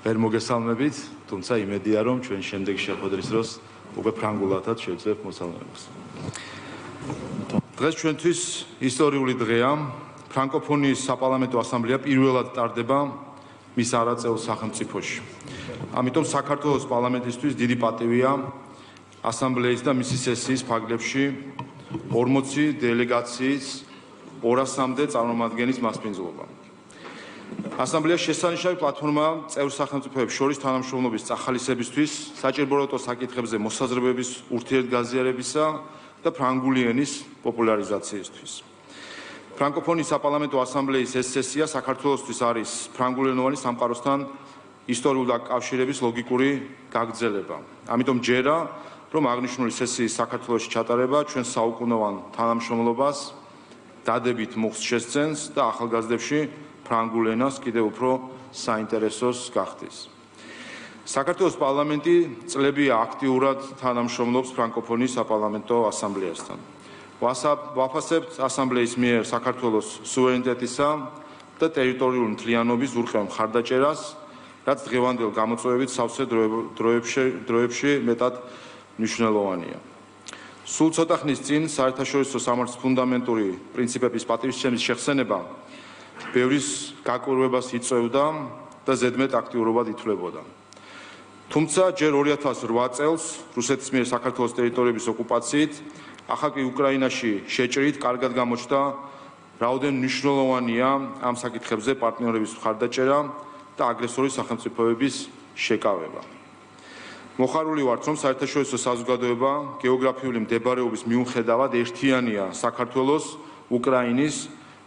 ვერ მოგესალმებით, თუმცა იმედია რომ ჩვენ შემდეგ შეხვედრის დროს უკვე ფრანგულადაც შევძლებთ მოსალმებას. დღეს ჩვენთვის ისტორიული დღეა. ფრანკოფონიის საპარლამენტო ასამბლეა პირველად ტარდება მის არაწეულ სახელმწიფოში. ამიტომ საქართველოს პარლამენტისთვის დიდი პატივია ასამბლეის და მისი სესიის ფარგლებში 40 დელეგაციის 200-მდე წარმომადგენლის მასპინძლობა. ასამბლეას შესანიშნავი პლატფორმა წევრ სახელმწიფოებს შორის თანამშრომლობის წახალისებისთვის, საჭიროებო საკითხებზე მოსაზრებების ურთიერთგაზიარებისა და ფრანგული ენის პოპულარიზაციისთვის. ფრანკოფონიის საპარლამენტო ასამბლეის ეს სესია საქართველოსთვის არის ფრანგულენოვანი სამყაროსთან ისტორიული კავშირების ლოგიკური გაგრძელება. ამიტომ ჯერა, რომ აღნიშნული სესიის საქართველოში ჩატარება ჩვენ საუკუნოვან თანამშრომლობას დადებით მოხს შესცენს და ახალგაზრდებში ფრანგულ ენას კიდევ უფრო საინტერესოს გახდის. საქართველოს პარლამენტი წლებია აქტიურად თანამშრომლობს ფრანკოფონიის საპარლამენტო ასამბლეასთან. ვაფასებთ ასამბლეის მიერ საქართველოს სუვერენიტეტისა და ტერიტორიული მთლიანობის ურყევ მხარდაჭერას, რაც დღევანდელ გამოწვევებით სავსე დროებში მეტად მნიშვნელოვანია. სულ ცოტა ხნის წინ საერთაშორისო სამართლის ფუნდამენტური პრინციპების პატივისცემის შეხსენება ბევრის გაკვირვებას იწვევდა და ზედმეტ აქტიურობად ითვლებოდა. თუმცა ჯერ 2008 წელს რუსეთის მიერ საქართველოს ტერიტორიების ოკუპაციით, ახლა კი უკრაინაში შეჭრით კარგად გამოჩნდა რაოდენ მნიშვნელოვანია ამ საკითხებზე პარტნიორების მხარდაჭერა და აგრესორი სახელმწიფოების შეკავება. მოხარული ვართ, რომ საერთაშორისო საზოგადოება გეოგრაფიული მდებარეობის მიუხედავად ერთიანია საქართველოს, უკრაინის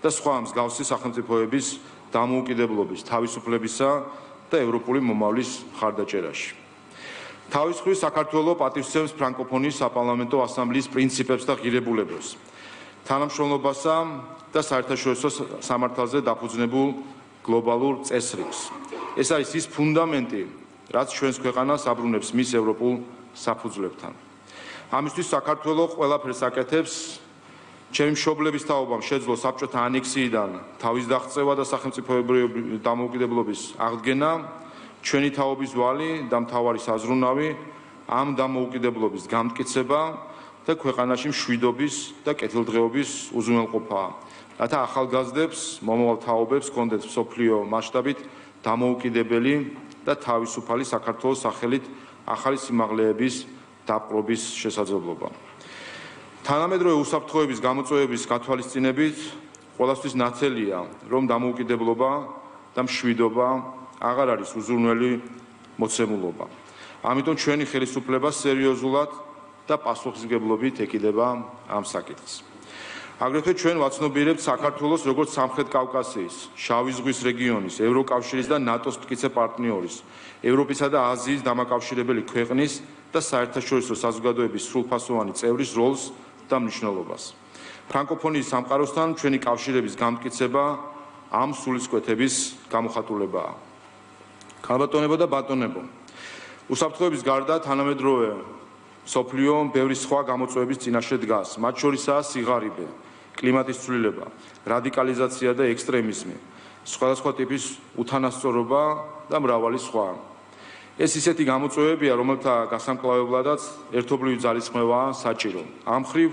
და სხვა მსგავსი სახელმწიფოების დამოუკიდებლობის, თავისუფლებისა და ევროპული მომავლის მხარდაჭერაში. თავის მხრივ საქართველო პატივისცემს ფრანკოფონიის საპარლამენტო ასამბლეის პრინციპებს და ღირებულებებს, თანამშრომლობასა და საერთაშორისო სამართალზე დაფუძნებულ გლობალურ წესრიგს. ეს არის ის ფუნდამენტი, რაც ჩვენს ქვეყანას აბრუნებს მის ევროპულ საფუძვლებთან. ამისთვის საქართველო ყველაფერს აკეთებს, ჩემი მშობლების თაობამ შეძლო საბჭოთა ანექსიიდან თავის დაღწევა და სახელმწიფოებრივი დამოუკიდებლობის აღდგენა, ჩვენი თაობის ვალი და მთავარი საზრუნავი ამ დამოუკიდებლობის გამტკიცება და ქვეყანაში მშვიდობის და კეთილდღეობის უზრუნველყოფაა, რათა ახალგაზრდებს, მომავალ თაობებს ჰქონდეთ მსოფლიო მასშტაბით დამოუკიდებელი და თავისუფალი საქართველოს სახელით ახალი სიმაღლეების დაპყრობის შესაძლებლობა. თანამედროვე უსაფრთხოების გამოწვევების გათვალისწინებით ყველასთვის ნათელია, რომ დამოუკიდებლობა და მშვიდობა აღარ არის უზრუნველი მოცემულობა. ამიტომ ჩვენი ხელისუფლება სერიოზულად და პასუხისმგებლობით ეკიდება ამ საკითხს. აგრეთვე ჩვენ ვაცნობიერებთ საქართველოს როგორც სამხრეთ კავკასიის, შავი ზღვის რეგიონის, ევროკავშირის და ნატოს მტკიცე პარტნიორის, ევროპისა და აზიის დამაკავშირებელი ქვეყნის და საერთაშორისო საზოგადოების სრულფასოვანი წევრის როლს და მნიშვნელობას. ფრანკოფონიის სამყაროსთან ჩვენი კავშირების გამტკიცება ამ სულისკვეთების გამოხატულებაა. ქალბატონებო და ბატონებო, უსაფრთხოების გარდა თანამედროვე მსოფლიო ბევრი სხვა გამოწვევების წინაშე დგას, მათ შორისაა სიღარიბე, კლიმატის ცვლილება, რადიკალიზაცია და ექსტრემიზმი, სხვადასხვა ტიპის უთანასწორობა და მრავალი სხვა. ეს ისეთი გამოწვევებია, რომელთა გასამკლავებლადაც ერთობლივი ძალისხმევაა საჭირო. ამ მხრივ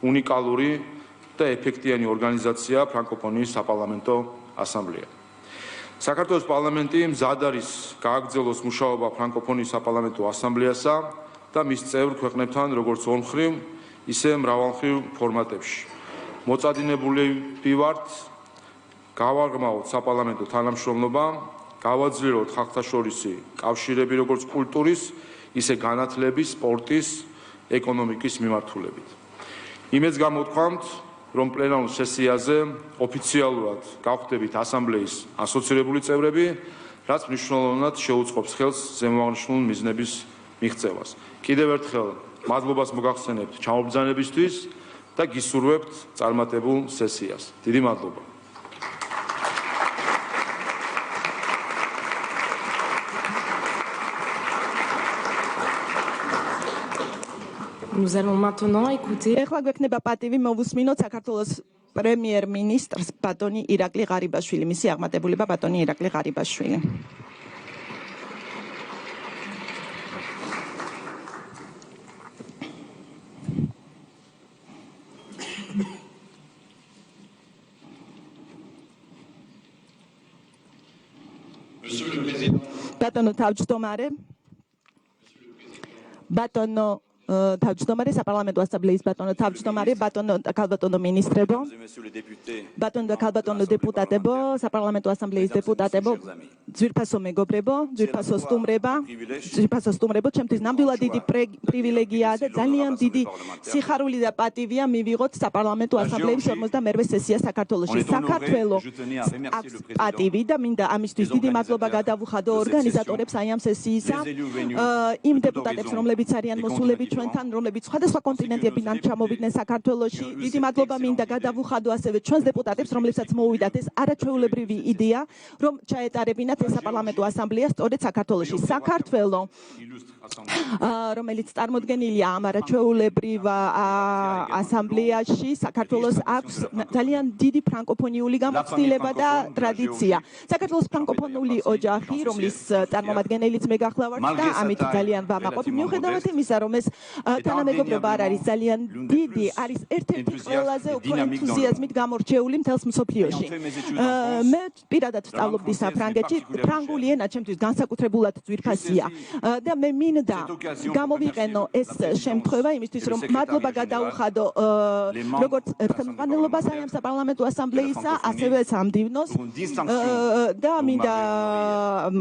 უნიკალური და ეფექტიანი ორგანიზაცია ფრანკოფონიის საპარლამენტო ასამბლეა. საქართველოს პარლამენტი მზად არის გააგრძელოს მუშაობა ფრანკოფონიის საპარლამენტო ასამბლეასა და მის წევრ ქვეყნებთან როგორც ორმხრივ, ისე მრავალმხრივ ფორმატებში. მოწადინებული ვართ გავაღრმავოთ საპარლამენტო თანამშრომლობა, გავაძლიეროთ ხალხთაშორისი კავშირები როგორც კულტურის, ისე განათლების, სპორტის, ეკონომიკის მიმართულებით. იმედს გამოვთქვამთ, რომ პლენარულ სესიაზე ოფიციალურად გავხდებით ასამბლეის ასოცირებული წევრები, რაც მნიშვნელოვნად შეუწყობს ხელს ზემოაღნიშნული მიზნების მიღწევას. კიდევ ერთხელ მადლობას მოგახსენებთ ჩამობრძანებისთვის და გისურვებთ წარმატებულ სესიას. დიდი მადლობა. Nous allons maintenant écouter. Ეხლა გვექნება პატივი მოვუსმინოთ საქართველოს პრემიერ-მინისტრს ბატონი ირაკლი ღარიბაშვილი. მისი აღმატებულება ბატონი ირაკლი ღარიბაშვილი. ბატონო თავმჯდ直არე ბატონო თავმჯდომარე საპარლამენტო ასამბლეის ბატონო თავმჯდომარე ბატონო და ქალბატონო მინისტრებო ბატონო და ქალბატონო დეპუტატებო საპარლამენტო ასამბლეის დეპუტატებო ძვირფასო მეგობრებო ძვირფასო სტუმრებო ჩემთვის ნამდვილად დიდი პრივილეგიაა და ძალიან დიდი სიხარული და პატივია მივიღოთ საპარლამენტო ასამბლეის 42-ე სესია საქართველოში საქართველოს აქვს პატივი და მინდა ამისთვის დიდი მადლობა გადავუხადო ორგანიზატორებს აი ამ სესიისა იმ დეპუტატებს რომლებიც არიან მოსულები ჩვენთან რომლებიც სხვადასხვა კონტინენტებიდან ჩამოვიდნენ საქართველოში დიდი მადლობა მინდა გადავუხადო ასევე ჩვენს დეპუტატებს რომლებსაც მოუვიდათ ეს არაჩვეულებრივი იდეა რომ ჩაეტარებინათ ეს საპარლამენტო ასამბლეა სწორედ საქართველოში საქართველო რომელიც წარმოდგენილია ამ არაჩვეულებრივ ასამბლეაში საქართველოს აქვს ძალიან დიდი ფრანკოფონიული გამოცდილება და ტრადიცია საქართველოს ფრანკოფონული ოჯახი რომლის წარმომადგენელიც მე გახლავართ და ამით ძალიან ვამაყობ მიუხედავად იმისა რომ ეს თანამეგობრობა არ არის ძალიან დიდი არის ერთ-ერთი ყველაზე უფრო ენთუზიაზმით გამორჩეული მთელს მსოფლიოში მე პირადად ვსწავლობდი საფრანგეთში ფრანგული ენა ჩემთვის განსაკუთრებულად ძვირფასია და მე მინდა გამოვიყენო ეს შემთხვევა იმისთვის რომ მადლობა გადაუხადო როგორც ხელმძღვანელობას აი ამ საპარლამენტო ასამბლეისა ასევე სამდივნოს და მინდა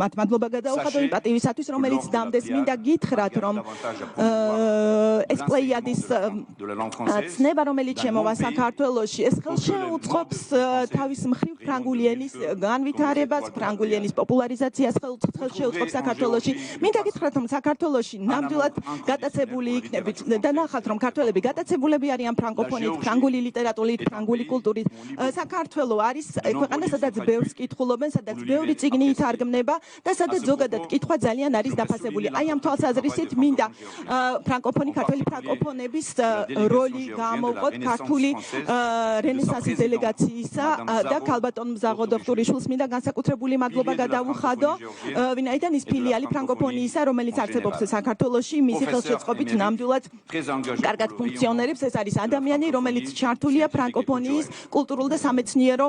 მათ მადლობა გადაუხადო იმ პატივისათვის რომელიც დამდეს მინდა გითხრათ რომ ეს პლეიადის ცნება რომელიც შემოვა საქართველოში ეს ხელშეუწყობს თავის მხრივ ფრანგული ენის განვითარებას ფრანგული ენის პოპულარიზაციას ხელშეუწყობს საქართველოში მინდა გითხრათ რომ საქართველოში ნამდვილად გატაცებული იქნებით და ნახავთ რომ ქართველები გატაცებულები არიან ფრანგოფონით ფრანგული ლიტერატურით ფრანგული კულტურით საქართველო არის ქვეყანა სადაც ბევრს კითხულობენ სადაც ბევრი წიგნი ითარგმნება და სადაც ზოგადად კითხვა ძალიან არის დაფასებული აი ამ თვალსაზრისით მინდა ფრანკოფონი ქართველი ფრანკოფონების როლი გამოვყოთ ქართული რენესანსის დელეგაციისა და ქალბატონ მზაღო დოქტორიშვილს მინდა განსაკუთრებული მადლობა გადავუხადო ვინაიდან ის ფილიალი ფრანკოფონიისა რომელიც არსებობს საქართველოში მისი ხელშეწყობით ნამდვილად კარგად ფუნქციონირებს ეს არის ადამიანი რომელიც ჩართულია ფრანკოფონიის კულტურულ და სამეცნიერო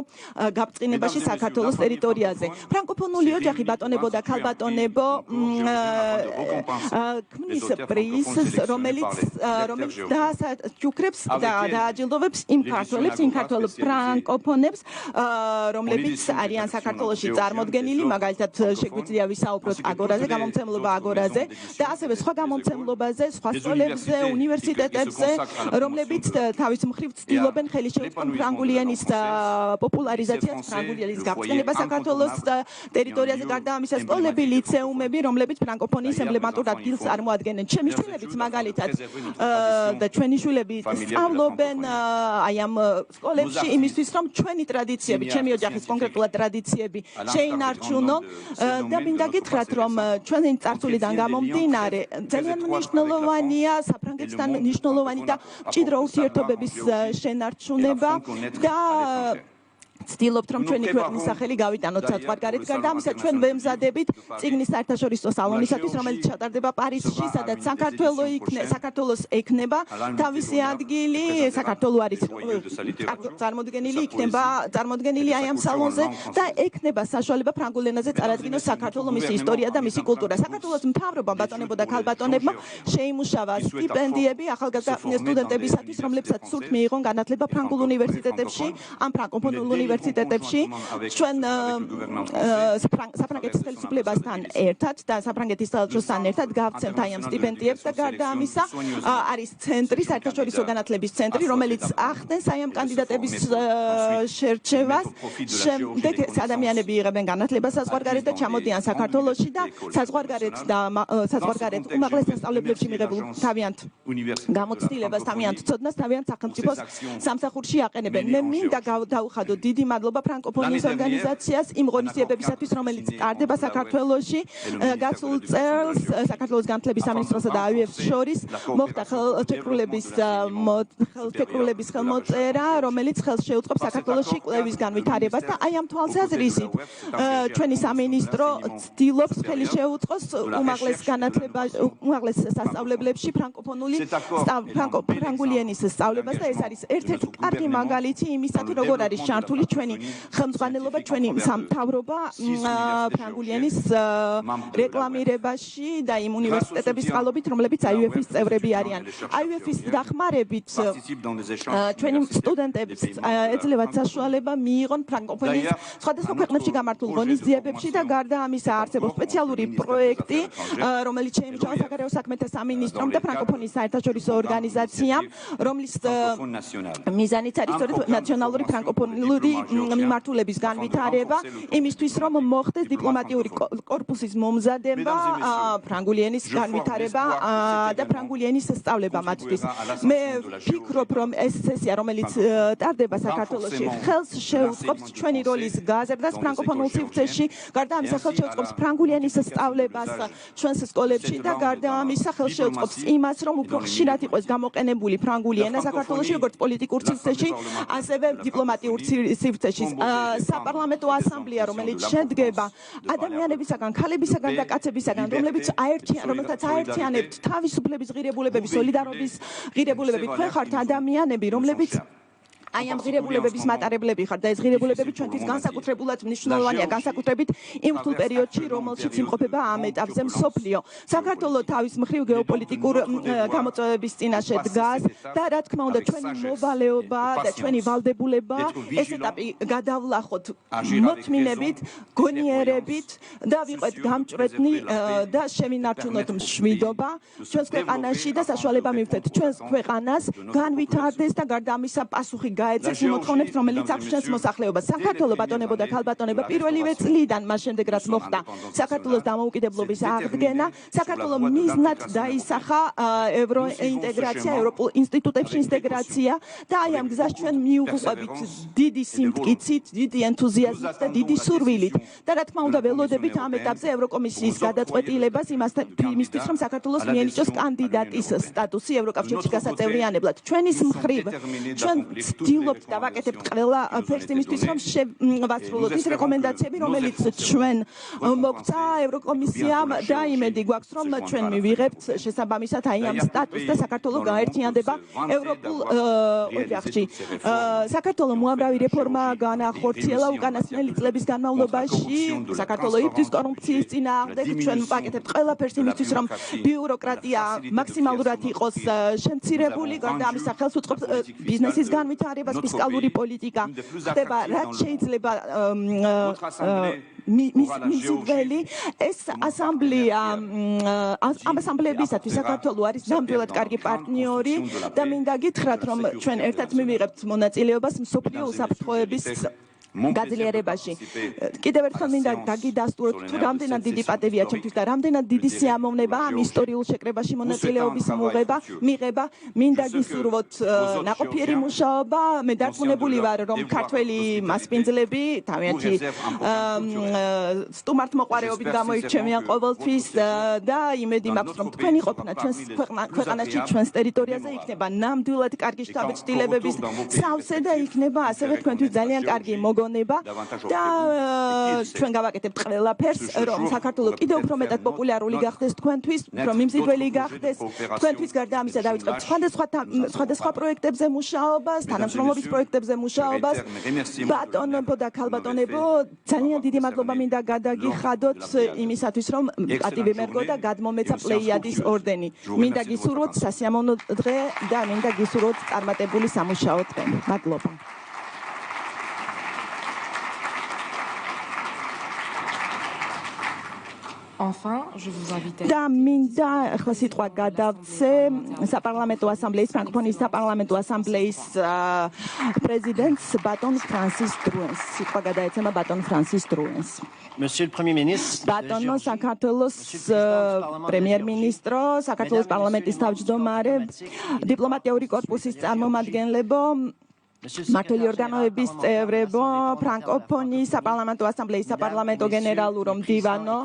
გაბწყინებაში საქართველოს ტერიტორიაზე ფრანკოფონული ოჯახი ბატონებო და ქალბატონებო ქმნის პრიზს რომელიც დაასაჩუქრებს და დააჯილდოვებს იმ ქართველ ფრანკოფონებს რომლებიც არიან საქართველოში წარმოდგენილი მაგალითად შეგვიძლია ვისაუბროთ აგორაზე გამომცემლობა აგორაზე და ასევე სხვა გამომცემლობაზე სხვა სკოლებზე უნივერსიტეტებზე რომლებიც თავის მხრივ ცდილობენ ხელი შეუწყონ ფრანგული ენის პოპულარიზაციას ფრანგული ენის გაბწყინებას საქართველოს ტერიტორიაზე გარდა ამისა სკოლები ლიცეუმები რომლებიც ფრანკოფონიის ემბლემატურ ადგილს წარმოადგენენ ჩემი შვილებიც მაგალითად და ჩვენი შვილები სწავლობენ აი ამ სკოლებში იმისთვის რომ ჩვენი ტრადიციები ჩემი ოჯახის კონკრეტულად ტრადიციები შეინარჩუნონ და მინდა გითხრათ რომ ჩვენი წარსულიდან გამომდინარე ძალიან მნიშვნელოვანია საფრანგეთთან მნიშვნელოვანი და მჭიდრო ურთიერთობების შენარჩუნება და ცდილობთ რომ ჩვენი ქვეყნის სახელი გავიტანოთ საზღვარგარეთ გარდა ამისა ჩვენ ვემზადებით წიგნის საერთაშორისო სალონისათვის რომელიც ჩატარდება პარიზში სადაც საქართველოს ექნება თავისი ადგილი საქართველო არის წარმოდგენილი აი ამ სალონზე და ექნება საშუალება ფრანგულ ენაზე წარადგინოს საქართველოს მისი ისტორია და მისი კულტურა საქართველოს მთავრობამ ბატონებო და ქალბატონებმა შეიმუშავა სტიპენდიები ახალგაზრდა სტუდენტებისათვის რომლებსაც სურთ მიიღონ განათლება ფრანგულ უნივერსიტეტებში ამ ფრანკოფონულ უნივერსიტეტებში ჩვენ საფრანგეთის ხელისუფლებასთან ერთად და საფრანგეთის საელჩოსთან ერთად გავცემთ აი ამ სტიპენდიებს და გარდა ამისა არის ცენტრი საერთაშორისო განათლების ცენტრი რომელიც ახდენს აი ამ კანდიდატების შერჩევას შემდეგ ადამიანები იღებენ განათლებას საზღვარგარეთ და ჩამოდიან საქართველოში და საზღვარგარეთ უმაღლეს სასწავლებლებში მიღებულ თავიანთ გამოცდილებას თავიანთ ცოდნას თავიანთ სახელმწიფოს სამსახურში აყენებენ მე მინდა დავუხადო დიდი მადლობა ფრანკოფონიის ორგანიზაციას იმ ღონისძიებებისათვის რომელიც ტარდება საქართველოში გასულ წელს საქართველოს განათლების სამინისტროსა და AUF-ს შორის მოხდა ხელშეკრულების ხელმოწერა რომელიც ხელს შეუწყობს საქართველოში კვლევის განვითარებას და აი ამ თვალსაზრისით ჩვენი სამინისტრო ცდილობს ხელი შეუწყოს უმაღლეს სასწავლებლებში ფრანგული ენის სწავლებას და ეს არის ერთ-ერთი კარგი მაგალითი იმისათვის როგორ არის ჩართული ჩვენი ხელმძღვანელობა, ჩვენი სამთავრობა ფრანგულენის რეკლამირებაში და იმ უნივერსიტეტების წყალობით, რომლებიც IUF-ის წევრები არიან. IUF-ის დახმარებით ჩვენი სტუდენტებს ეძლევათ საშუალება მიიღონ ფრანკოფონიის სხვადასხვა ქვეყნებში გამართულ ღონისძიებებში და გარდა ამისა არსებობს სპეციალური პროექტი, რომელიც შეიმუშავა საგარეო საქმეთა სამინისტრომ და ფრანკოფონიის საერთაშორისო ორგანიზაციამ, რომლის მიზანიც არის სწორედ ნაციონალური ფრანკოფონიური მიმართულების განვითარება, იმისთვის რომ მოხდეს დიპლომატიური კორპუსის მომზადება, ფრანგულენის განვითარება და ფრანგულენის სწავლება მათთვის. მე ვფიქრობ, რომ ეს სესია, რომელიც ტარდება საქართველოში, ხელს შეუწყობს ჩვენი როლის გაზრდას ფრანკოფონულ სივრცეში, გარდა ამისა ხელს შეუწყობს ფრანგულენის სწავლებას ჩვენს სკოლებში და გარდა ამისა ხელს შეუწყობს იმას, რომ უფრო ხშირად იყოს გამოყენებული ფრანგული ენა საქართველოში, როგორც პოლიტიკურ სივრცეში, ასევე დიპლომატიურ სივრცეში. საპარლამენტო ასამბლეა, რომელიც შედგება ადამიანებისაგან, ქალებისაგან და კაცებისაგან, რომელთაც აერთიანებთ თავისუფლების ღირებულებები, სოლიდარობის ღირებულებები. თქვენ ხართ ადამიანები, რომლებიც აი ამ ღირებულებების მატარებლები ხართ და ეს ღირებულებები ჩვენთვის განსაკუთრებულად მნიშვნელოვანია, განსაკუთრებით იმ რთულ პერიოდში, რომელშიც იმყოფება ამ ეტაპზე მსოფლიო. საქართველოს თავის მხრივ გეოპოლიტიკურ გამოწვევების წინაშე დგას და რა თქმა უნდა ჩვენი მოვალეობა და ჩვენი ვალდებულება ეს ეტაპი გადავლახოთ მოთმინებით, გონიერებით და ვიყოთ გამჭრედნი და შევინარჩუნოთ მშვიდობა ჩვენს ქვეყანაში და საშუალება მივცეთ ჩვენს ქვეყანას განვითარდეს და გარდა ამისა პასუხი გაეცეს მოთხოვნებს, რომელიც აქვს ჩვენს მოსახლეობას. საქართველოს ბატონებო და ქალბატონებო, პირველივე წლიდან მას შემდეგ რაც მოხდა საქართველოს დამოუკიდებლობის აღდგენა, საქართველოს მიზნად დაისახა ევროინტეგრაცია, ევროპულ ინსტიტუტებში ინტეგრაცია და აი ამ გზას ჩვენ მიუყვებით დიდი სიმტკიცით, დიდი ენთუზიაზმით და დიდი სურვილით. და რა თქმა უნდა ველოდებით ამ ეტაპზე ევროკომისიის გადაწყვეტილებას იმისთვის, რომ საქართველოს მიენიჭოს კანდიდატის სტატუსი ევროკავშირში გასაწევრიანებლად. ჩვენის მხრივ ჩვენ ვცდილობთ და ვაკეთებთ ყველა ფერს იმისთვის, რომ შევასრულოთ ის რეკომენდაციები, რომელიც ჩვენ მოგცა ევროკომისიამ და იმედი გვაქვს, რომ ჩვენ მივიღებთ შესაბამისად აი ამ სტატუსს და საქართველოს გაერთიანდება ევროპულ ოჯახში. საქართველოს უამრავი რეფორმა განახორციელა უკანასკნელი წლების განმავლობაში. საქართველოს იბრძვის კორუფციის წინააღმდეგ, ჩვენ ვაკეთებთ ყველა ფერს იმისთვის, რომ ბიუროკრატია მაქსიმალურად იყოს შემცირებული, გარდა ამისა ხელს უწყობს ბიზნესის განვითარებას, ფისკალური პოლიტიკა ხდება რაც შეიძლება მიზუღელი. ეს ასამბლეა ამ ასამბლეებისათვის საქართველოს არის ნამდვილად კარგი პარტნიორი და მინდა გითხრათ, რომ ჩვენ ერთად მივიღებთ მონაწილეობას მსოფლიო უსაფრთხოების გაძლიერებაში. კიდევ ერთხელ მინდა დაგიდასტუროთ, თუ რამდენად დიდი პატივია ჩემთვის და რამდენად დიდი სიამოვნება ამ ისტორიულ შეკრებაში მონაწილეობის მიღება. მინდა გისურვოთ ნაყოფიერი მუშაობა. მე დარწმუნებული ვარ, რომ ქართველი მასპინძლები თავიანთი სტუმართ მოყვარეობით გამოირჩევიან ყოველთვის და იმედი მაქვს, რომ თქვენი ყოფნა ჩვენს ქვეყანაში, ჩვენს ტერიტორიაზე იქნება ნამდვილად კარგი შთაბეჭდილებების სავსე და იქნება ასევე თქვენთვის ძალიან კარგი და ჩვენ გავაკეთებთ ყველაფერს, რომ საქართველოს კიდევ უფრო მეტად პოპულარული გახდეს თქვენთვის, რომ მიმზიდველი გახდეს თქვენთვის. გარდა ამისა დავიწყებთ სხვადასხვა პროექტებზე მუშაობას, თანამშრომლობის პროექტებზე მუშაობას. ბატონებო და ქალბატონებო, ძალიან დიდი მადლობა მინდა გადაგიხადოთ იმისათვის, რომ პატივი მერგო და გადმომეცა პლეიადის ორდენი. მინდა გისურვოთ სასიამოვნო დღე და მინდა გისურვოთ წარმატებული სამუშაო დღე. მადლობა. Enfin, je vous invite და მინდა ახლა სიტყვა გადავცე საპარლამენტო ასამბლეის, ფრანკოფონიის საპარლამენტო ასამბლეის პრეზიდენტს ბატონ ფრანსის დრუენს. სიტყვა გადაეცემა ბატონ ფრანსის დრუენს. Monsieur le Premier ministre, ბატონო საქართველოს პრემიერ-მინისტრო, საქართველოს პარლამენტის თავმჯდომარე, დიპლომატიური კორპუსის წარმომადგენლებო, მართლი ორგანოების წევრებო, ფრანკოფონიის საპარლამენტო ასამბლეის საპარლამენტო გენერალურო მდივანო,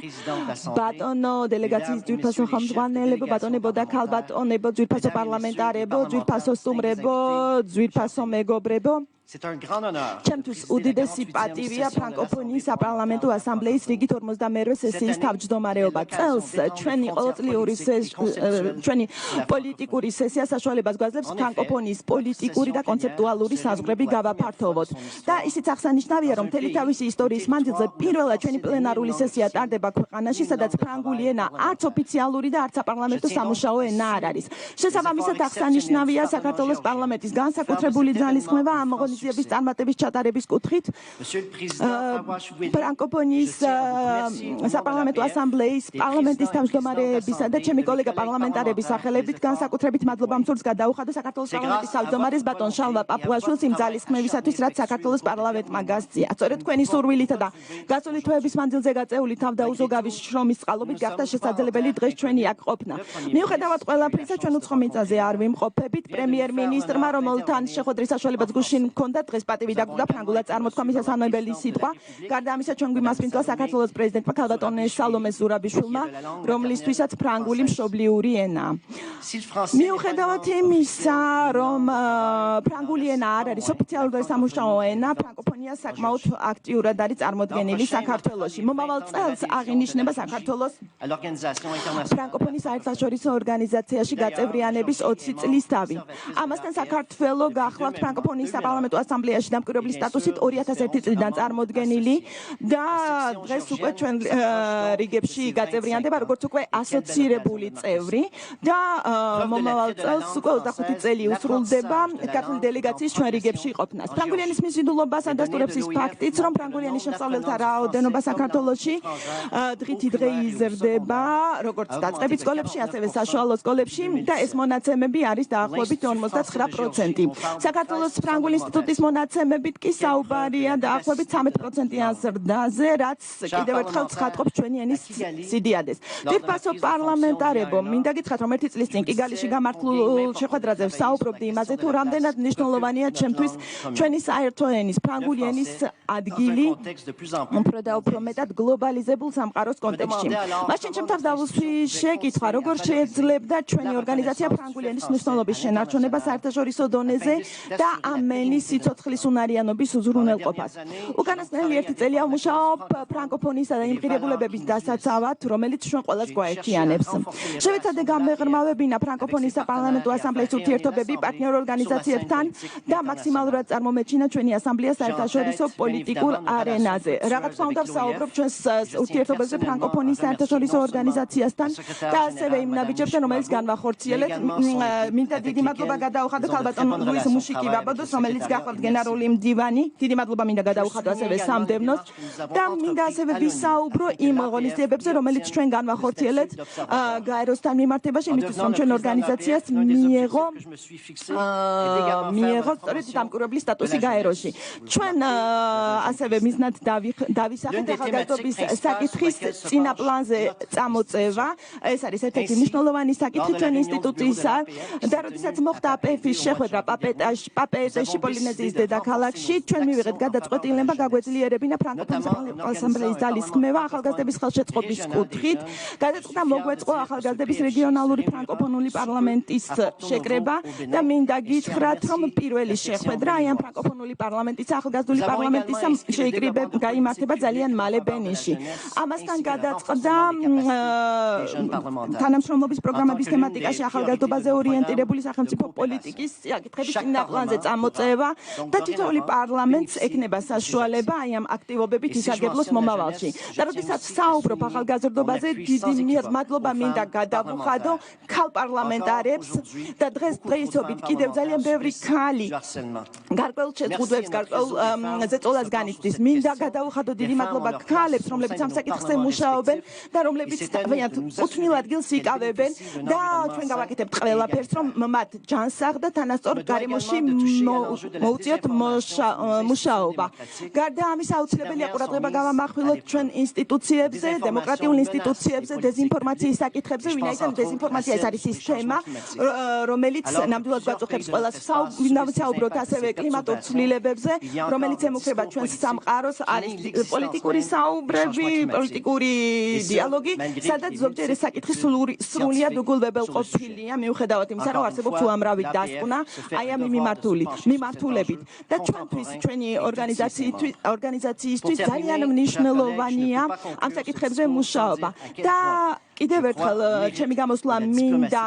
ბატონო დელეგაციის ძვირფასო ხელმძღვანელებო, ბატონებო და ქალბატონებო, ძვირფასო პარლამენტარებო, ძვირფასო სტუმრებო, ძვირფასო მეგობრებო, C'est un grand honneur. ჩემთვის უდიდესი პატივია ფრანკოფონიის საპარლამენტო ასამბლეის რიგით 52-ე სესიის თავმჯდომარეობა. წელს ჩვენი ყოველწლიური ჩვენი პოლიტიკური სესია საშუალებას გვაძლევს ფრანკოფონიის პოლიტიკური და კონცეპტუალური საზღვრები გავაფართოვოთ. და ისიც აღსანიშნავია, რომ მთელი თავისი ისტორიის მანძილზე პირველად ჩვენი პლენარული სესია ტარდება ქვეყანაში, სადაც ფრანგული ენა არც ოფიციალური და არც საპარლამენტო სამუშაო ენა არ არის. შესაბამისად აღსანიშნავია საქართველოს პარლამენტის განსაკუთრებული ძალისხმევა ამ ღონისძიების წარმატების ჩატარების კუთხით. ფრანკოფონიის საპარლამენტო ასამბლეის პარლამენტის თავმჯდომარეებისა და ჩემი კოლეგა პარლამენტარების სახელებით განსაკუთრებით მადლობა მსურს გადაუხადო საქართველოს პარლამენტის თავმჯდომარეს ბატონ შალვა პაპუაშვილს იმ ძალისხმევისათვის, რაც საქართველოს პარლამენტმა გასწია. სწორედ თქვენი სურვილითა და გასული თვეების მანძილზე გაწეული თავდაუზოგავის შრომის წყალობით გახდა შესაძლებელი დღეს ჩვენი აქ ყოფნა. მიუხედავად ყველაფრისა, ჩვენ უცხო მიწაზე არ ვიმყოფებით. პრემიერ-მინისტრმა, რომელთან შეხვედრის საშუალებაც გუშინ ჰქონდა, დღეს პატივი დაგუდა ფრანგულად წარმოთქვა მის სასანებელი სიტყვა. გარდა ამისა, ჩვენ გვიმასპინძლა საქართველოს პრეზიდენტმა ქალბატონ სალომე ზურაბიშვილმა, რომლისთვისაც ფრანგული მშობლიური ენაა. მიუხედავად იმისა, რომ ფრანგული ენა არ არის ოფიციალური სამუშაო ენა, ფრანკოფონია საკმაოდ აქტიურად არის წარმოდგენილი საქართველოში. მომავალ წელს აღინიშნება საქართველოს ფრანკოფონიის საერთაშორისო ორგანიზაციაში გაწევრიანების 20 წლის თავი. ამასთან საქართველოს გახლავთ ფრანკოფონიის საპარლამენტო ასამბლეაში დამკვირვებლის სტატუსით 2001 წლიდან წარმოდგენილი და დღეს უკვე ჩვენ რიგებში გაწევრიანდება როგორც უკვე ასოცირებული წევრი და მომავალ წელს უკვე 25 წელი usრულდება ქართული დელეგაციის ჩვენ რიგებში ყოფნას. ფრანგული ენის მიზიდულობას ადასტურებს ის ფაქტიც, რომ ფრანგული ენის შემსწავლელთა რაოდენობა საქართველოში დღითი დღე იზრდება, როგორც დაწყებით სკოლებში, ასევე საშუალო სკოლებში და ეს მონაცემები არის დაახლოებით 59%. საქართველოს ფრანგული ინსტიტუტის მონაცემებით კი საუბარია დაახლოებით 13%-იან ზრდაზე, რაც კიდევ ერთხელ ცხადყოფს ჩვენი ენის სიდიადეს. ძირფასო პარლამენტარებო, მინდა გითხრათ, რომ ერთი წლის წინ კიგალიში გამართულ შეხვედრაზე ვსაუბრობდი იმაზე, თუ რამდენად მნიშვნელოვანია ჩემთვის ჩვენი საერთო ენის, ფრანგული ენის ადგილი უფრო და უფრო მეტად გლობალიზებულ სამყაროს კონტექსტში. მაშინ ჩემთან დავუსვი შეკითხვა, როგორ შეეძლებდა ჩვენი ორგანიზაცია ფრანგული ენის მნიშვნელობის შენარჩუნება საერთაშორისო დონეზე და ამ ენის სიცოცხლის უნარიანობის უზრუნველყოფას. უკანასკნელი ერთი წელია ვმუშაობ ფრანკოფონიისა და იმ ღირებულებების დასაცავად, რომელიც ჩვენ ყველას გვაერთიანებს. შევეცადე გამეღრმავებინა ფრანკოფონიის საპარლამენტო ასამბლეის ურთიერთობები პარტნიორ ორგანიზაციებთან და მაქსიმალურად წარმომეჩინა ჩვენი ასამბლეა საერთაშორისო პოლიტიკურ არენაზე. რაღაც თქმა უნდა ვსაუბრობ ჩვენს ურთიერთობებზე ფრანკოფონიის საერთაშორისო ორგანიზაციასთან და ასევე იმ ნაბიჯებთან, რომელიც განვახორციელეთ. მინდა დიდი მადლობა გადაუხადო ქალბატონ ლუის მუშიკი-ვაბოდოს, რომელიც გახლავთ გენერალური მდივანი. დიდი მადლობა მინდა გადაუხადო ასევე სამდევნოს და მინდა ასევე ვისაუბრო იმ ღონისძიებებზე, რომელიც ჩვენ განვახორციელეთ გაეროსთან მიმართებაში, იმისთვის რომ ჩვენ ორგანიზაციას მიეღო სწორედ დამკვირვებლის სტატუსი გაეროში. ჩვენ ასევე მიზნად დავისახეთ ახალგაზრდობის საკითხის წინა პლანზე წამოწევა. ეს არის ერთ-ერთი მნიშვნელოვანი საკითხი ჩვენი ინსტიტუციისა და როდესაც მოხდა APF-ის შეხვედრა პაპეტეში, პოლინეზიის დედაქალაქში, ჩვენ მივიღეთ გადაწყვეტილება გაგვეძლიერებინა ფრანკოფონიის ასამბლეის ძალისხმევა ახალგაზრდების ხელშეწყობის კუთხით. გადაწყვეტა მოგვეწყო ახალგაზრდების რეგიონალური ფრანკოფონული პარლამენტის შეკრება და მინდა გითხრათ, რომ პირველი შეხვედრა აი ამ ფრანკოფონული პარლამენტის ახალგაზრდული პარლამენტის შეიკრიბება გაიმართება ძალიან მალე ბენიში. ამასთან გადაწყდა თანამშრომლობის პროგრამების თემატიკაში ახალგაზრდობაზე ორიენტირებული სახელმწიფო პოლიტიკის საკითხების წინა პლანზე წამოწევა და თითოეული პარლამენტს ექნება საშუალება აი ამ აქტივობებით ისარგებლოს მომავალში. და როდესაც საუბრობ ახალგაზრდობაზე, დიდი მადლობა მინდა გადავუხადო ქალ პარლამენტარებს და დღესობით კიდევ ძალიან ბევრი ქალი გარკვეულ შეწყვეტებს, გარკვეულ ზეწოლას განიცდის. მინდა გადავუხადო დიდი მადლობა ქალებს, რომლებიც ამ საკითხზე მუშაობენ და რომლებიც უთნილ ადგილს იკავებენ და ჩვენ გავაკეთებთ ყველაფერს, რომ მათ ჯანსაღ და თანასწორ გარემოში მოუწიოთ მუშაობა. გარდა ამისა, აუცილებელია ყურადღება გავამახვილოთ ჩვენ ინსტიტუციებზე, დემოკრატიულ ინსტიტუციებზე, დეზინფორმაციის საკითხებზე, ვინაიდან დეზინფორმაცია ეს არის ის თემა, რომელიც ნამდვილად გვაწუხებს ყველას. ვისაუბროთ ასევე კლიმატურ ცვლილებებზე, რომელიც ემუქრება ჩვენს სამყაროს, არის პოლიტიკური საუბრები, პოლიტიკური დიალოგი, სადაც ზოგჯერ ეს საკითხი სრულიად უგულვებელყოფილია, მიუხედავად იმისა, რომ არსებობს უამრავი დასკვნა აი ამ მიმართულებით. და ჩვენთვის, ჩვენი ორგანიზაციისთვის ძალიან მნიშვნელოვანია ამ საკითხებზე მუშაობა. და კიდევ ერთხელ ჩემი გამოსვლა მინდა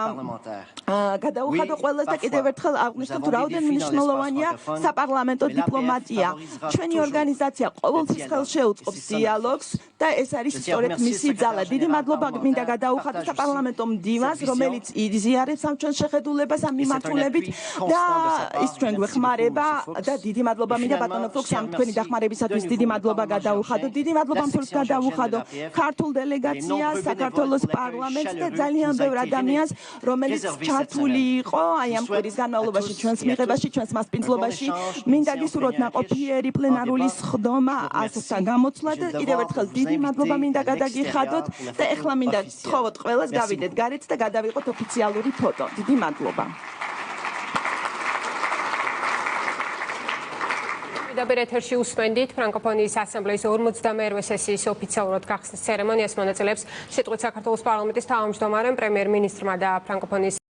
გადაუხადო ყველას და კიდევ ერთხელ აღვნიშნოთ, რომ რაოდენ მნიშვნელოვანია საპარლამენტო დიპლომატია. ჩვენი ორგანიზაცია ყოველთვის ხელს შეუწყობს დიალოგს და ეს არის სწორედ მისი ძალა. დიდი მადლობა მინდა გადაუხადო საპარლამენტო მდივანს, რომელიც იზიარებს ამ ჩვენ შეხედულებას ამ მიმართულებით და ის ჩვენ გვეხმარება და დიდი მადლობა მინდა ბატონო ფოქს ამ თქვენი დახმარებისათვის დიდი მადლობა გადაუხადო. დიდი მადლობა მსურს გადაუხადო ქართულ დელეგაციას, საქართველოს პარლამენტს და ძალიან ბევრ ადამიანს, რომელიც ჩართული იყო აი ამ კვირის განმავლობაში ჩვენს მიღებაში, ჩვენს მასპინძლობაში. მინდა გისურვოთ ნაყოფიერი პლენარული სხდომა ასთან გამოცვლა და კიდევ ერთხელ დიდი მადლობა მინდა გადაგიხადოთ და ეხლა მინდა გთხოვოთ ყველას გავიდეთ გარეთ და გადავიღოთ ოფიციალური ფოტო. დიდი მადლობა. დაბერ ეთერში უსმენდით ფრანკოფონიის ასამბლეის 52-ე სესიის ოფიციალურად გახსნის ცერემონიას მონაწილეებს სიტყვით საქართველოს პარლამენტის თავმჯდომარემ პრემიერ-მინისტრმა და ფრანკოფონიის